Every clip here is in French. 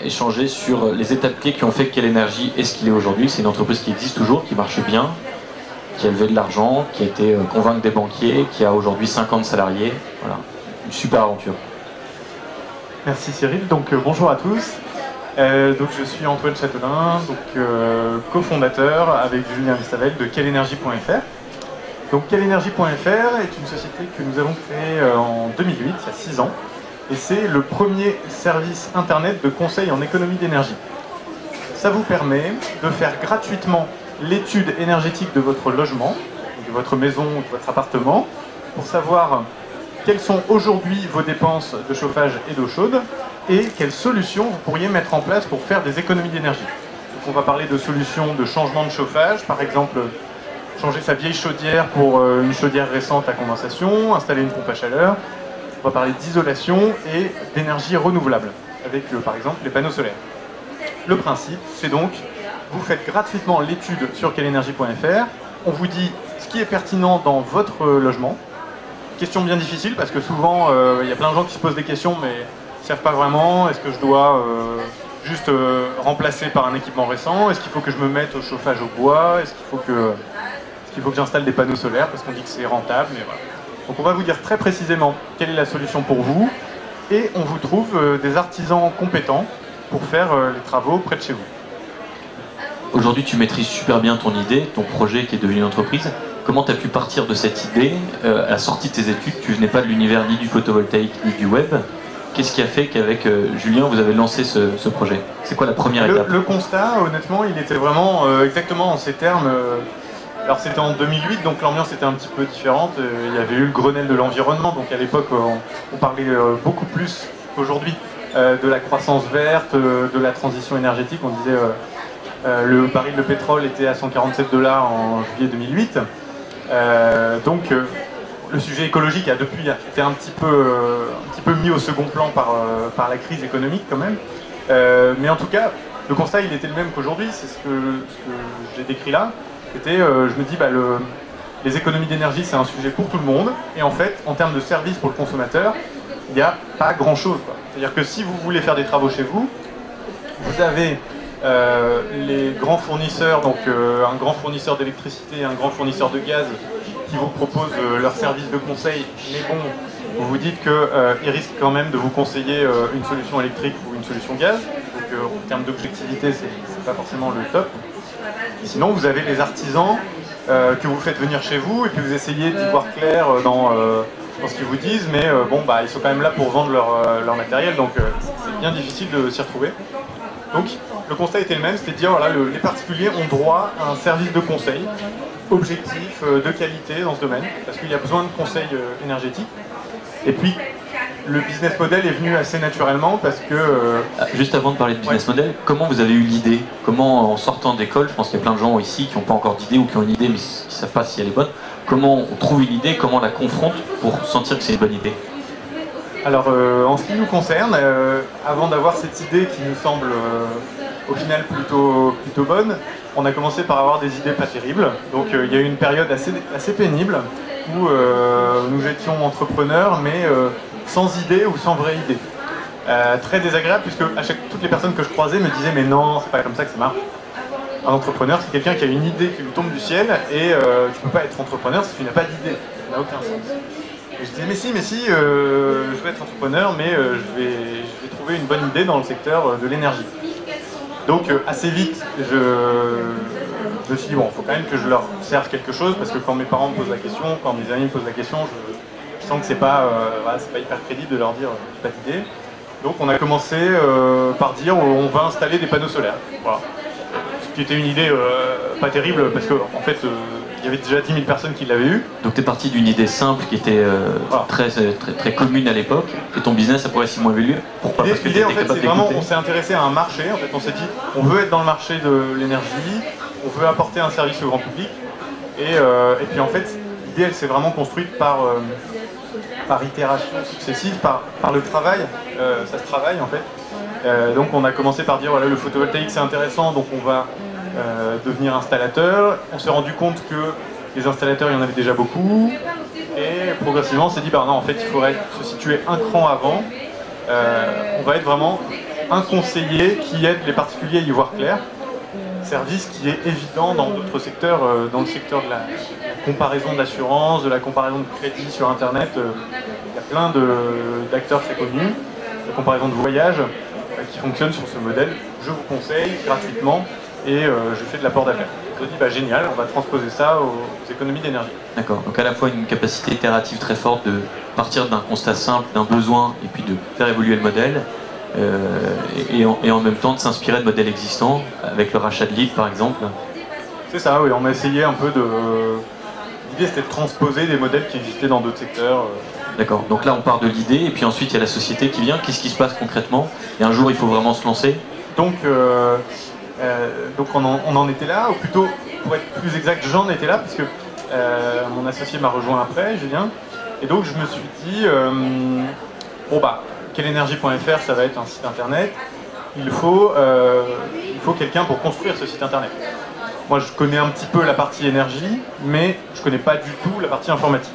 échanger sur les étapes clés qui ont fait Quelle Énergie est ce qu'il est aujourd'hui. C'est une entreprise qui existe toujours, qui marche bien, qui a levé de l'argent, qui a été convaincre des banquiers, qui a aujourd'hui 50 salariés. Voilà, une super aventure. Merci Cyril, donc bonjour à tous. Donc je suis Antoine Châtelain, cofondateur avec Julien Vistavel de quellenergie.fr. Donc quellenergie.fr est une société que nous avons créée en 2008, il y a 6 ans, et c'est le premier service internet de conseil en économie d'énergie. Ça vous permet de faire gratuitement l'étude énergétique de votre logement, de votre maison ou de votre appartement, pour savoir quelles sont aujourd'hui vos dépenses de chauffage et d'eau chaude et quelles solutions vous pourriez mettre en place pour faire des économies d'énergie. Donc on va parler de solutions de changement de chauffage, par exemple changer sa vieille chaudière pour une chaudière récente à condensation, installer une pompe à chaleur. On va parler d'isolation et d'énergie renouvelable, avec par exemple les panneaux solaires. Le principe, c'est donc, vous faites gratuitement l'étude sur quellenergie.fr, on vous dit ce qui est pertinent dans votre logement. Question bien difficile parce que souvent il y a plein de gens qui se posent des questions mais ne savent pas vraiment. Est-ce que je dois juste remplacer par un équipement récent? Est-ce qu'il faut que je me mette au chauffage au bois? Est-ce qu'il faut que j'installe des panneaux solaires parce qu'on dit que c'est rentable? Mais voilà. Donc on va vous dire très précisément quelle est la solution pour vous et on vous trouve des artisans compétents pour faire les travaux près de chez vous. Aujourd'hui, tu maîtrises super bien ton idée, ton projet qui est devenu une entreprise. Comment tu as pu partir de cette idée à la sortie de tes études? Tu venais pas de l'univers ni du photovoltaïque ni du web. Qu'est-ce qui a fait qu'avec Julien, vous avez lancé ce projet? C'est quoi la première étape? Le constat, honnêtement, il était vraiment exactement en ces termes. Alors c'était en 2008, donc l'ambiance était un petit peu différente. Il y avait eu le Grenelle de l'environnement, donc à l'époque, on parlait beaucoup plus qu'aujourd'hui de la croissance verte, de la transition énergétique. On disait le baril de pétrole était à 147 $ en juillet 2008. Le sujet écologique a depuis été un petit peu mis au second plan par la crise économique quand même. Mais en tout cas, le constat il était le même qu'aujourd'hui, c'est ce que j'ai décrit là. C'était, je me dis, les économies d'énergie c'est un sujet pour tout le monde, et en fait, en termes de service pour le consommateur, il n'y a pas grand chose. C'est-à-dire que si vous voulez faire des travaux chez vous, vous avez les grands fournisseurs, donc un grand fournisseur d'électricité et un grand fournisseur de gaz qui vous proposent leur service de conseil, mais bon, vous vous dites qu'ils risquent quand même de vous conseiller une solution électrique ou une solution gaz, donc en termes d'objectivité, c'est pas forcément le top. Sinon, vous avez les artisans que vous faites venir chez vous et puis vous essayez d'y voir clair dans ce qu'ils vous disent, mais ils sont quand même là pour vendre leur matériel, donc c'est bien difficile de s'y retrouver. Donc le constat était le même, c'était de dire voilà, les particuliers ont droit à un service de conseil objectif, de qualité dans ce domaine, parce qu'il y a besoin de conseils énergétiques. Et puis le business model est venu assez naturellement parce que... Juste avant de parler de business model, comment vous avez eu l'idée? Comment, en sortant d'école, je pense qu'il y a plein de gens ici qui n'ont pas encore d'idée ou qui ont une idée mais qui ne savent pas si elle est bonne, comment on trouve une idée, comment on la confronte pour sentir que c'est une bonne idée? Alors en ce qui nous concerne, avant d'avoir cette idée qui nous semble au final plutôt bonne, on a commencé par avoir des idées pas terribles. Donc il y a eu une période assez pénible où nous étions entrepreneurs mais sans idée ou sans vraie idée. Très désagréable puisque toutes les personnes que je croisais me disaient mais non, c'est pas comme ça que ça marche. Un entrepreneur c'est quelqu'un qui a une idée qui lui tombe du ciel et tu peux pas être entrepreneur si tu n'as pas d'idée. Ça n'a aucun sens. Et je disais mais si, je veux être entrepreneur mais je vais trouver une bonne idée dans le secteur de l'énergie. Donc assez vite, je me suis dit bon, il faut quand même que je leur serve quelque chose parce que quand mes parents me posent la question, quand mes amis me posent la question, je sens que c'est pas hyper crédible de leur dire j'ai pas d'idée. Donc on a commencé par dire on va installer des panneaux solaires. Voilà. Ce qui était une idée pas terrible parce qu'en fait il y avait déjà 10 000 personnes qui l'avaient eu. Donc tu es parti d'une idée simple qui était très commune à l'époque, et ton business a progressivement évolué. Pourquoi? Parce que l'idée en fait c'est vraiment, on s'est intéressé à un marché, en fait on s'est dit on veut être dans le marché de l'énergie, on veut apporter un service au grand public, et puis en fait l'idée elle s'est vraiment construite par itération successive, par le travail, ça se travaille en fait. Donc on a commencé par dire voilà le photovoltaïque c'est intéressant, donc on va devenir installateur. On s'est rendu compte que les installateurs il y en avait déjà beaucoup, et progressivement on s'est dit bah non en fait il faudrait se situer un cran avant. On va être vraiment un conseiller qui aide les particuliers à y voir clair. Service qui est évident dans d'autres secteurs, dans le secteur de la comparaison d'assurance, de la comparaison de crédit sur Internet. Il y a plein d'acteurs très connus, la comparaison de voyage, qui fonctionnent sur ce modèle. Je vous conseille gratuitement et je fais de l'apport d'affaires. Je me dis, bah, génial, on va transposer ça aux économies d'énergie. D'accord, donc à la fois une capacité itérative très forte de partir d'un constat simple, d'un besoin, et puis de faire évoluer le modèle, et en même temps de s'inspirer de modèles existants, avec le rachat de Lead par exemple. C'est ça, oui, on a essayé un peu de... L'idée c'était de transposer des modèles qui existaient dans d'autres secteurs. D'accord, donc là on part de l'idée, et puis ensuite il y a la société qui vient. Qu'est-ce qui se passe concrètement? Et un jour il faut vraiment se lancer. Donc on en était là, ou plutôt, pour être plus exact, j'en étais là, puisque mon associé m'a rejoint après, Julien. Et donc je me suis dit, bon bah, quelenergie.fr, ça va être un site internet, il faut quelqu'un pour construire ce site internet. Moi je connais un petit peu la partie énergie, mais je connais pas du tout la partie informatique.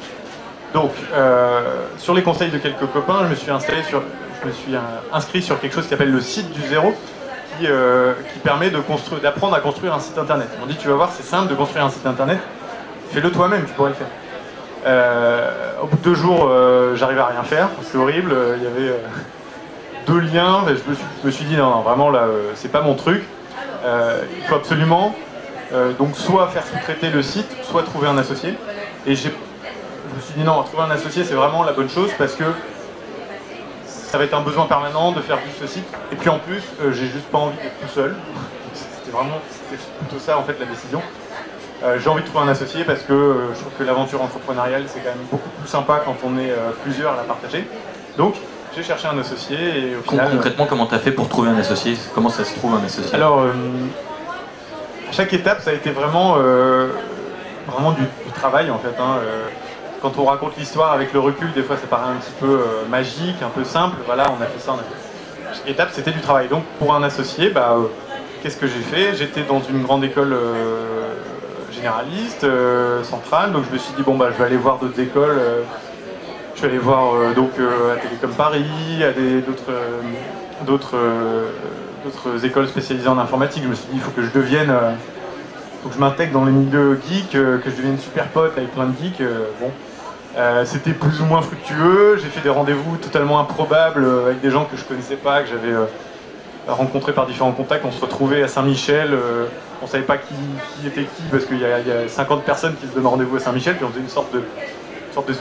Donc, sur les conseils de quelques copains, je me suis inscrit sur quelque chose qui s'appelle le site du zéro, qui permet d'apprendre à construire un site internet. On dit, tu vas voir, c'est simple de construire un site internet, fais-le toi-même, tu pourrais le faire. Au bout de 2 jours, j'arrivais à rien faire, c'est horrible, il y avait 2 liens, je me suis dit, non, vraiment, là, c'est pas mon truc, il faut absolument, donc, soit faire sous-traiter le site, soit trouver un associé, et je me suis dit non, trouver un associé c'est vraiment la bonne chose parce que ça va être un besoin permanent de faire vivre ce site. Et puis en plus, j'ai juste pas envie d'être tout seul. C'était plutôt ça en fait la décision. J'ai envie de trouver un associé parce que je trouve que l'aventure entrepreneuriale c'est quand même beaucoup plus sympa quand on est plusieurs à la partager. Donc j'ai cherché un associé et au final... Concrètement, comment tu as fait pour trouver un associé? Comment ça se trouve un associé? Alors, à chaque étape ça a été vraiment du travail en fait. Quand on raconte l'histoire avec le recul, des fois ça paraît un petit peu magique, un peu simple. Voilà, on a fait ça, Chaque étape, c'était du travail. Donc pour un associé, qu'est-ce que j'ai fait? J'étais dans une grande école généraliste, centrale, donc je me suis dit, bon, je vais aller voir d'autres écoles. Je vais aller voir à Télécom Paris, à d'autres écoles spécialisées en informatique. Je me suis dit, il faut que je devienne... faut que je m'intègre dans les milieux geeks, que je devienne super pote avec plein de geeks. C'était plus ou moins fructueux, j'ai fait des rendez-vous totalement improbables avec des gens que je connaissais pas, que j'avais rencontrés par différents contacts. On se retrouvait à Saint-Michel, on savait pas qui était qui parce qu'il y a 50 personnes qui se donnent rendez-vous à Saint-Michel, puis on faisait une sorte de speed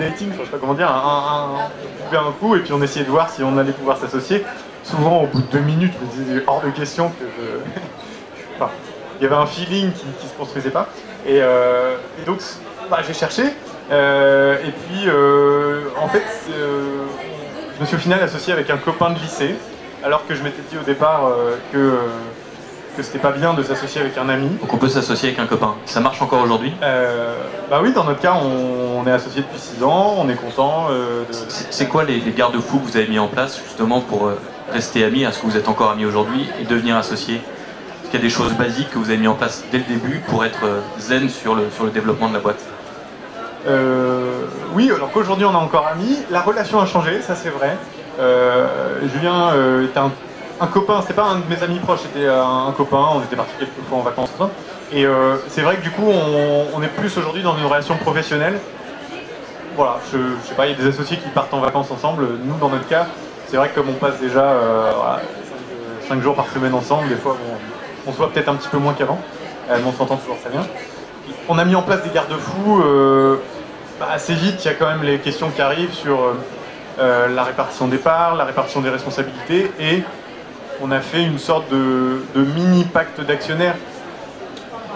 dating, je sais pas comment dire, on pouvait un coup et puis on essayait de voir si on allait pouvoir s'associer. Souvent au bout de 2 minutes, je me disais hors de question que enfin, il y avait un feeling qui se construisait pas. Et donc j'ai cherché. Et puis, en fait, je me suis au final associé avec un copain de lycée, alors que je m'étais dit au départ que c'était pas bien de s'associer avec un ami. Donc on peut s'associer avec un copain. Ça marche encore aujourd'hui? Oui, dans notre cas, on est associé depuis 6 ans, on est content. C'est quoi les garde-fous que vous avez mis en place justement pour rester amis? Est-ce que vous êtes encore amis aujourd'hui et devenir associé? Est-ce qu'il y a des choses basiques que vous avez mis en place dès le début pour être zen sur le développement de la boîte? Oui, alors qu'aujourd'hui on est encore amis, la relation a changé, ça c'est vrai. Julien était un copain, c'était pas un de mes amis proches, c'était un copain, on était partis quelques fois en vacances. Et c'est vrai que du coup on est plus aujourd'hui dans une relation professionnelle. Voilà, je sais pas, il y a des associés qui partent en vacances ensemble. Nous dans notre cas, c'est vrai que comme on passe déjà 5 jours par semaine ensemble, des fois on se voit peut-être un petit peu moins qu'avant, mais on s'entend toujours très bien. On a mis en place des garde-fous. Assez vite, il y a quand même les questions qui arrivent sur la répartition des parts, la répartition des responsabilités, et on a fait une sorte de mini pacte d'actionnaires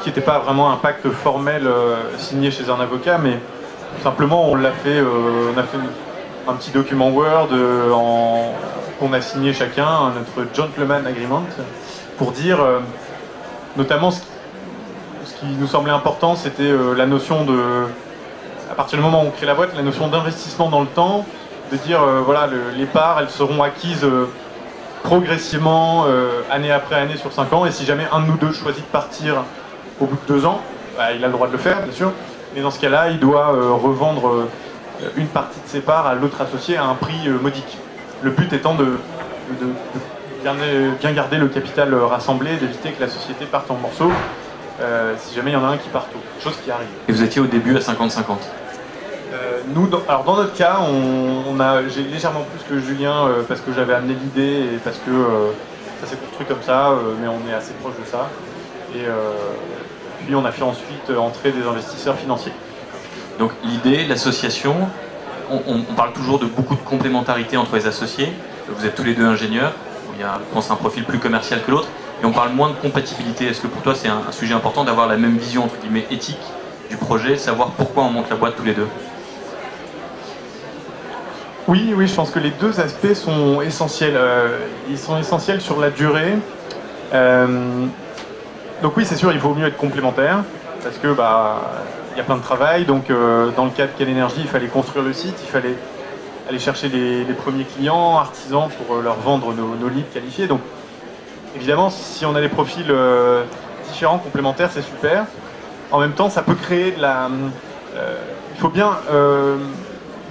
qui n'était pas vraiment un pacte formel signé chez un avocat, mais simplement on a fait un petit document Word qu'on a signé chacun, notre gentleman agreement, pour dire notamment ce qui nous semblait important, c'était la notion de... À partir du moment où on crée la boîte, la notion d'investissement dans le temps, de dire voilà, les parts, elles seront acquises progressivement, année après année sur 5 ans, et si jamais un de nous deux choisit de partir au bout de 2 ans, il a le droit de le faire, bien sûr, mais dans ce cas-là, il doit revendre une partie de ses parts à l'autre associé à un prix modique. Le but étant de bien garder le capital rassemblé, d'éviter que la société parte en morceaux si jamais il y en a un qui part tôt, chose qui arrive. Et vous étiez au début à 50-50? Alors dans notre cas, j'ai légèrement plus que Julien parce que j'avais amené l'idée et parce que ça s'est construit comme ça, mais on est assez proche de ça. Et puis on a fait ensuite entrer des investisseurs financiers. Donc l'idée, l'association, on parle toujours de beaucoup de complémentarité entre les associés. Vous êtes tous les deux ingénieurs, il y a, je pense, un profil plus commercial que l'autre, et on parle moins de compatibilité. Est-ce que pour toi c'est un sujet important d'avoir la même vision entre guillemets éthique du projet, savoir pourquoi on monte la boîte tous les deux? Oui, je pense que les deux aspects sont essentiels. Ils sont essentiels sur la durée. Donc oui, c'est sûr, il vaut mieux être complémentaire, parce que il y a plein de travail. Donc dans le cas de Quelle Énergie, il fallait construire le site, il fallait aller chercher les premiers clients, artisans, pour leur vendre nos leads qualifiés. Donc évidemment, si on a des profils différents, complémentaires, c'est super. En même temps, ça peut créer de la... il faut bien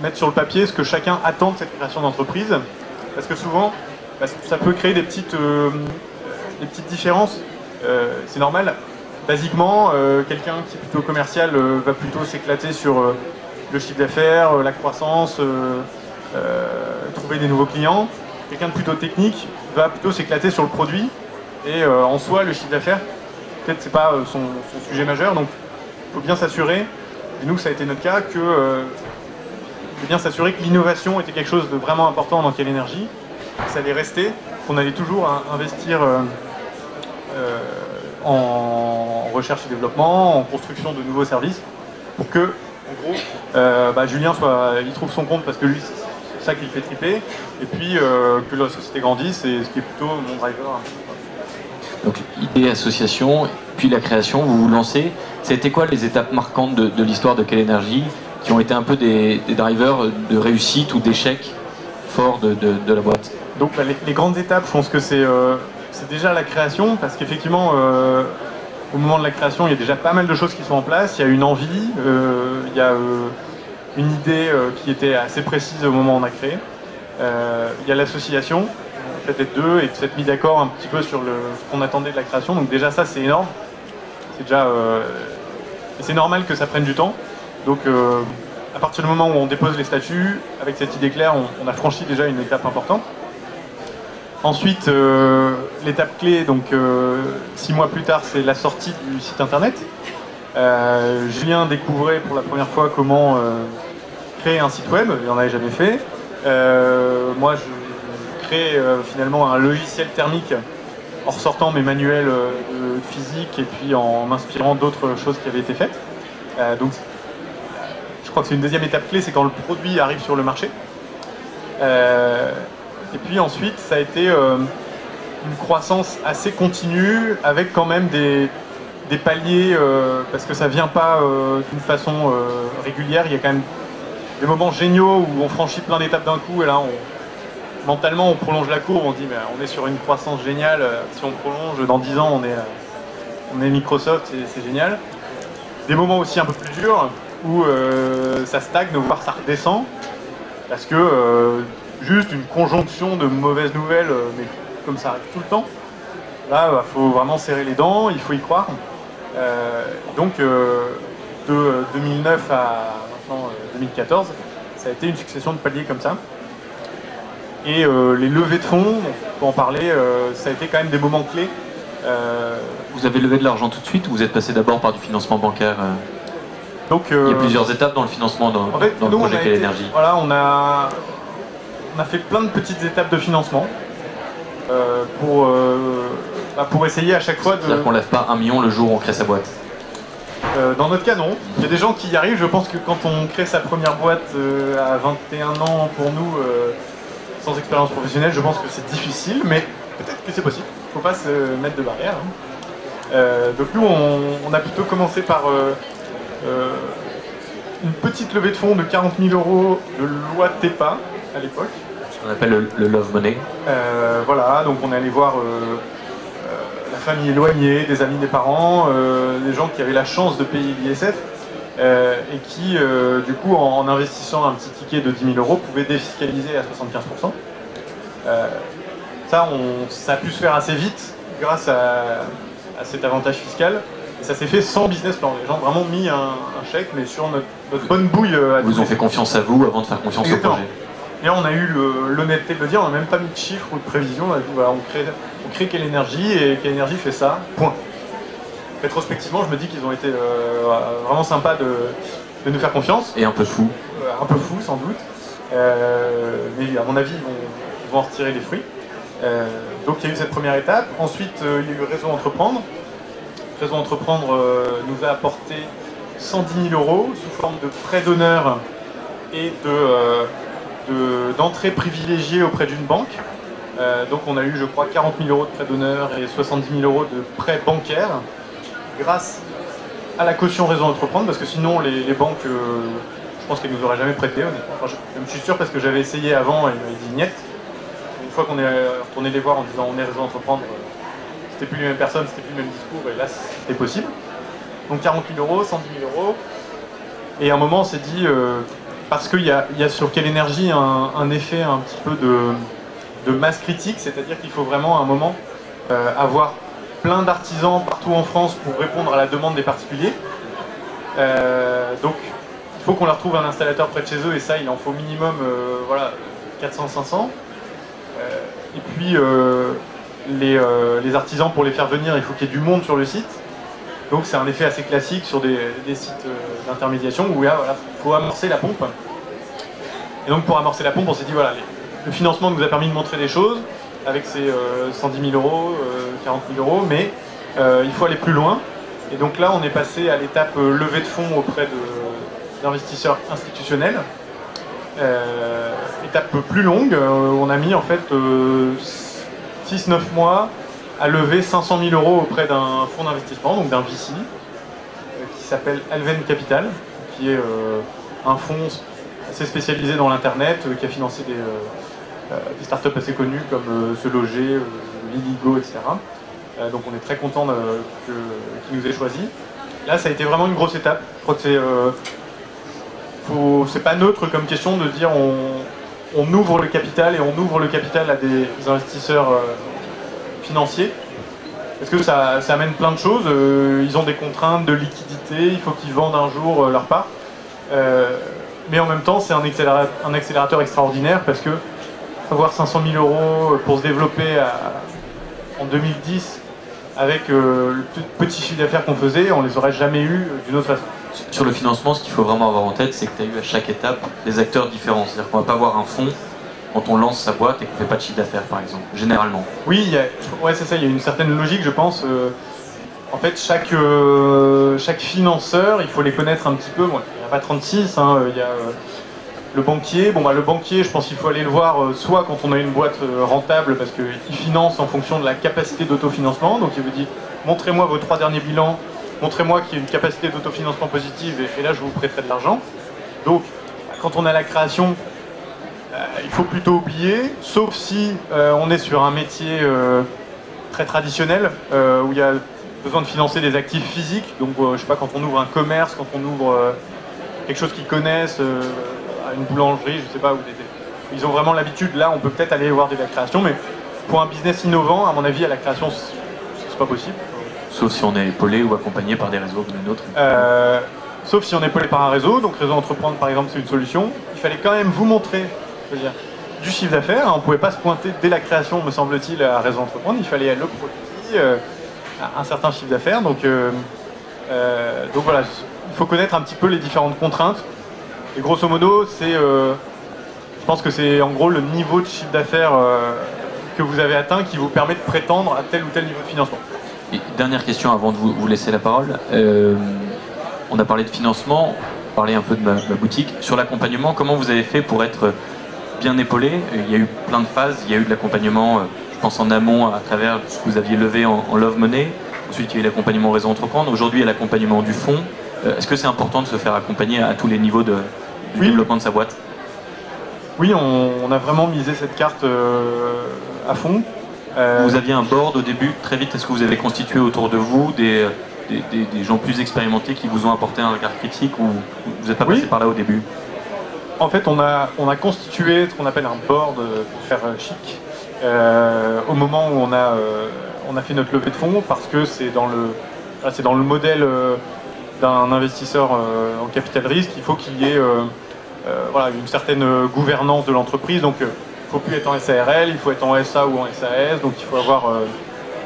mettre sur le papier ce que chacun attend de cette création d'entreprise, parce que souvent, ça peut créer des petites différences. C'est normal. Basiquement, quelqu'un qui est plutôt commercial va plutôt s'éclater sur le chiffre d'affaires, la croissance, trouver des nouveaux clients. Quelqu'un de plutôt technique va plutôt s'éclater sur le produit. Et en soi, le chiffre d'affaires, peut-être c'est pas son sujet majeur. Donc, il faut bien s'assurer, et nous, ça a été notre cas, que bien s'assurer que l'innovation était quelque chose de vraiment important dans Quelle Énergie, que ça allait rester, qu'on allait toujours investir en recherche et développement, en construction de nouveaux services, pour que, en gros, Julien il trouve son compte parce que lui, c'est ça qui le fait triper, et puis que la société grandisse, et ce qui est plutôt mon driver. Donc idée, association, puis la création, vous vous lancez. Ça a été quoi les étapes marquantes de l'histoire de Quelle Énergie, qui ont été un peu des drivers de réussite ou d'échec forts de la boîte? Donc les grandes étapes, je pense que c'est déjà la création, parce qu'effectivement, au moment de la création, il y a déjà pas mal de choses qui sont en place. Il y a une envie, il y a une idée qui était assez précise au moment où on a créé. Il y a l'association, le fait d'être deux et de s'être mis d'accord un petit peu sur ce qu'on attendait de la création. Donc déjà ça, c'est énorme. C'est déjà... et c'est normal que ça prenne du temps. Donc à partir du moment où on dépose les statuts, avec cette idée claire, on a franchi déjà une étape importante. Ensuite, l'étape clé, donc 6 mois plus tard, c'est la sortie du site internet. Julien découvrait pour la première fois comment créer un site web, il n'en avait jamais fait. Moi, je crée finalement un logiciel thermique en ressortant mes manuels de physique et puis en m'inspirant d'autres choses qui avaient été faites. Donc, je crois que c'est une deuxième étape clé, c'est quand le produit arrive sur le marché. Et puis ensuite, ça a été une croissance assez continue, avec quand même des paliers, parce que ça ne vient pas d'une façon régulière. Il y a quand même des moments géniaux où on franchit plein d'étapes d'un coup, et là, mentalement, on prolonge la courbe, on dit mais on est sur une croissance géniale, si on prolonge, dans 10 ans, on est Microsoft, c'est génial. Des moments aussi un peu plus durs, où ça stagne, voire ça redescend, parce que juste une conjonction de mauvaises nouvelles, mais comme ça arrive tout le temps, là, il faut vraiment serrer les dents, il faut y croire. Donc, de 2009 à maintenant 2014, ça a été une succession de paliers comme ça. Et les levées de fonds, on peut en parler, ça a été quand même des moments clés. Vous avez levé de l'argent tout de suite, ou vous êtes passé d'abord par du financement bancaire? Donc, il y a plusieurs étapes dans le financement dans le projet Quelle Énergie. Voilà, on a fait plein de petites étapes de financement pour essayer à chaque fois de... C'est-à-dire qu'on ne lève pas 1 million le jour où on crée sa boîte? Dans notre cas, non. Il y a des gens qui y arrivent. Je pense que quand on crée sa première boîte à 21 ans, pour nous, sans expérience professionnelle, je pense que c'est difficile, mais peut-être que c'est possible. Il ne faut pas se mettre de barrière. Donc nous, on a plutôt commencé par une petite levée de fonds de 40 000 € de loi TEPA à l'époque. Ce qu'on appelle le love money. Voilà, donc on est allé voir la famille éloignée, des amis des parents, des gens qui avaient la chance de payer l'ISF et qui, du coup, en investissant un petit ticket de 10 000 €, pouvaient défiscaliser à 75%. Ça a pu se faire assez vite grâce à cet avantage fiscal. Et ça s'est fait sans business plan. Les gens ont vraiment mis un chèque, mais sur notre bonne bouille. Ils ont fait confiance à vous avant de faire confiance Exactement. au projet. Et on a eu l'honnêteté de le dire, on n'a même pas mis de chiffres ou de prévisions. On a dit voilà, on crée quelle énergie et quelle énergie fait ça, point. Rétrospectivement, je me dis qu'ils ont été vraiment sympas de nous faire confiance. Et un peu fou. Un peu fou, sans doute. Mais à mon avis, ils vont en retirer les fruits. Donc il y a eu cette première étape. Ensuite, il y a eu Réseau Entreprendre. Réseau Entreprendre nous a apporté 110 000 € sous forme de prêt d'honneur et d'entrée privilégiée auprès d'une banque. Donc on a eu, je crois, 40 000 € de prêt d'honneur et 70 000 € de prêt bancaire grâce à la caution Réseau Entreprendre, parce que sinon les banques, je pense qu'elles ne nous auraient jamais prêté, honnêtement. Enfin, je me suis sûr parce que j'avais essayé avant et ils m'avaient dit niet. Une fois qu'on est retourné les voir en disant on est Réseau Entreprendre, c'était plus les mêmes personnes, c'était plus le même discours, et là c'était possible. Donc 40 000 €, 110 000 €. Et à un moment on s'est dit, parce qu'il y a sur Quelle Énergie un effet un petit peu de masse critique, c'est-à-dire qu'il faut vraiment à un moment avoir plein d'artisans partout en France pour répondre à la demande des particuliers. Donc il faut qu'on leur trouve un installateur près de chez eux, et ça il en faut minimum voilà, 400-500. Et puis les artisans, pour les faire venir, il faut qu'il y ait du monde sur le site. Donc c'est un effet assez classique sur des sites d'intermédiation où il faut amorcer la pompe. Et donc pour amorcer la pompe, on s'est dit voilà, le financement nous a permis de montrer des choses avec ces 110 000 €, 40 000 €, mais il faut aller plus loin. Et donc là on est passé à l'étape levée de fonds auprès d'investisseurs institutionnels. Étape plus longue, on a mis en fait 6-9 mois à lever 500 000 € auprès d'un fonds d'investissement, donc d'un VC, qui s'appelle Alven Capital, qui est un fonds assez spécialisé dans l'internet, qui a financé des startups assez connues comme Se Loger, Liligo, etc. Donc on est très content qu'il nous ait choisi. Là ça a été vraiment une grosse étape. Je crois que c'est pas neutre comme question de dire on ouvre le capital, et on ouvre le capital à des investisseurs financiers, parce que ça amène plein de choses. Ils ont des contraintes de liquidité, il faut qu'ils vendent un jour leur part, mais en même temps c'est un accélérateur extraordinaire, parce que avoir 500 000 € pour se développer en 2010 avec le petit chiffre d'affaires qu'on faisait, on les aurait jamais eu d'une autre façon. Sur le financement, ce qu'il faut vraiment avoir en tête, c'est que tu as eu à chaque étape des acteurs différents. C'est-à-dire qu'on ne va pas avoir un fonds quand on lance sa boîte et qu'on ne fait pas de chiffre d'affaires, par exemple, généralement. Oui, ouais, c'est ça, il y a une certaine logique, je pense. En fait, chaque financeur, il faut les connaître un petit peu. Bon, il n'y en a pas 36, hein, il y a le banquier. Bon, le banquier, je pense qu'il faut aller le voir soit quand on a une boîte rentable, parce qu'il finance en fonction de la capacité d'autofinancement. Donc il vous dit, montrez-moi vos 3 derniers bilans, montrez-moi qu'il y a une capacité d'autofinancement positive, et là je vous prêterai de l'argent. Donc quand on a la création, il faut plutôt oublier, sauf si on est sur un métier très traditionnel, où il y a besoin de financer des actifs physiques. Donc je sais pas, quand on ouvre un commerce, quand on ouvre quelque chose qu'ils connaissent, une boulangerie, je sais pas, où ils ont vraiment l'habitude. Là on peut peut-être aller voir de la création, mais pour un business innovant, à mon avis, à la création c'est pas possible. Sauf si on est épaulé ou accompagné par des réseaux comme le nôtre. Sauf si on est épaulé par un réseau. Donc Réseau Entreprendre par exemple, c'est une solution. Il fallait quand même vous montrer, je veux dire, du chiffre d'affaires. On ne pouvait pas se pointer dès la création, me semble-t-il, à Réseau Entreprendre. Il fallait le produit, un certain chiffre d'affaires. Donc voilà, il faut connaître un petit peu les différentes contraintes. Et grosso modo, je pense que c'est en gros le niveau de chiffre d'affaires que vous avez atteint qui vous permet de prétendre à tel ou tel niveau de financement. Et dernière question avant de vous laisser la parole. On a parlé de financement, on parlait un peu de ma boutique. Sur l'accompagnement, comment vous avez fait pour être bien épaulé? Il y a eu plein de phases. Il y a eu de l'accompagnement, je pense en amont, à travers ce que vous aviez levé en Love Money. Ensuite, il y a eu l'accompagnement Réseau Entreprendre. Aujourd'hui, il y a l'accompagnement du fonds. Est-ce que c'est important de se faire accompagner à tous les niveaux du développement de sa boîte? Oui, on a vraiment misé cette carte à fond. Vous aviez un board au début, très vite, est-ce que vous avez constitué autour de vous des gens plus expérimentés qui vous ont apporté un regard critique, ou vous n'êtes pas passé par là au début? En fait, on a constitué ce qu'on appelle un board pour faire chic, au moment où on a fait notre levée de fonds, parce que c'est dans le modèle d'un investisseur en capital risque. Il faut qu'il y ait voilà, une certaine gouvernance de l'entreprise. Donc il ne faut plus être en SARL, il faut être en SA ou en SAS. Donc il faut avoir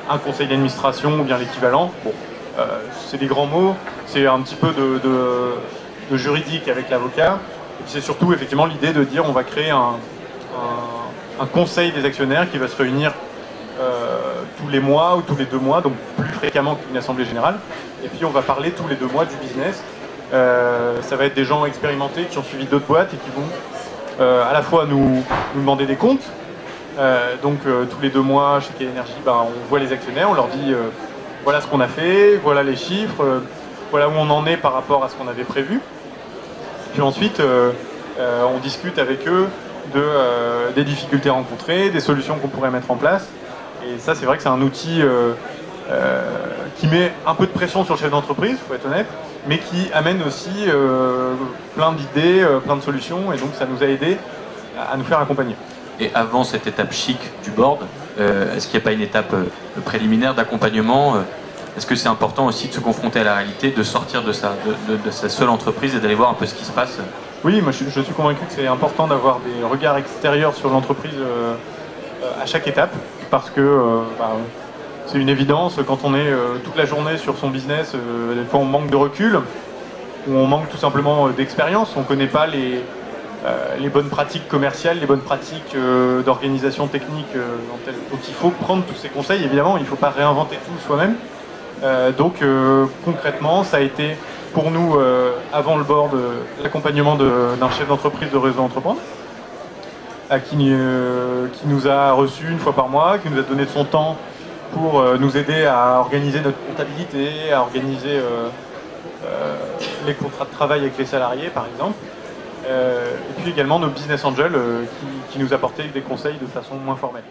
un conseil d'administration ou bien l'équivalent. Bon, c'est des grands mots, c'est un petit peu de juridique avec l'avocat. Et puis c'est surtout effectivement l'idée de dire on va créer un conseil des actionnaires qui va se réunir tous les mois ou tous les 2 mois, donc plus fréquemment qu'une assemblée générale. Et puis on va parler tous les 2 mois du business. Ça va être des gens expérimentés qui ont suivi d'autres boîtes et qui vont à la fois nous demander des comptes. Donc tous les 2 mois chez Quelle Énergie, on voit les actionnaires, on leur dit voilà ce qu'on a fait, voilà les chiffres, voilà où on en est par rapport à ce qu'on avait prévu. Puis ensuite on discute avec eux des difficultés rencontrées, des solutions qu'on pourrait mettre en place. Et ça c'est vrai que c'est un outil qui met un peu de pression sur le chef d'entreprise, il faut être honnête, mais qui amène aussi plein d'idées, plein de solutions, et donc ça nous a aidé à nous faire accompagner. Et avant cette étape chic du board, est-ce qu'il n'y a pas une étape préliminaire d'accompagnement Est-ce que c'est important aussi de se confronter à la réalité, de sortir de sa seule entreprise et d'aller voir un peu ce qui se passe? Oui, moi je suis convaincu que c'est important d'avoir des regards extérieurs sur l'entreprise à chaque étape, parce que c'est une évidence, quand on est toute la journée sur son business, des fois on manque de recul, ou on manque tout simplement d'expérience, on ne connaît pas les bonnes pratiques commerciales, les bonnes pratiques d'organisation technique. Donc il faut prendre tous ces conseils, évidemment, il ne faut pas réinventer tout soi-même. Donc concrètement, ça a été pour nous, avant le board, l'accompagnement d'un chef d'entreprise de Réseau Entreprendre, qui nous a reçus 1 fois par mois, qui nous a donné de son temps pour nous aider à organiser notre comptabilité, à organiser les contrats de travail avec les salariés, par exemple. Et puis également nos business angels qui nous apportaient des conseils de façon moins formelle.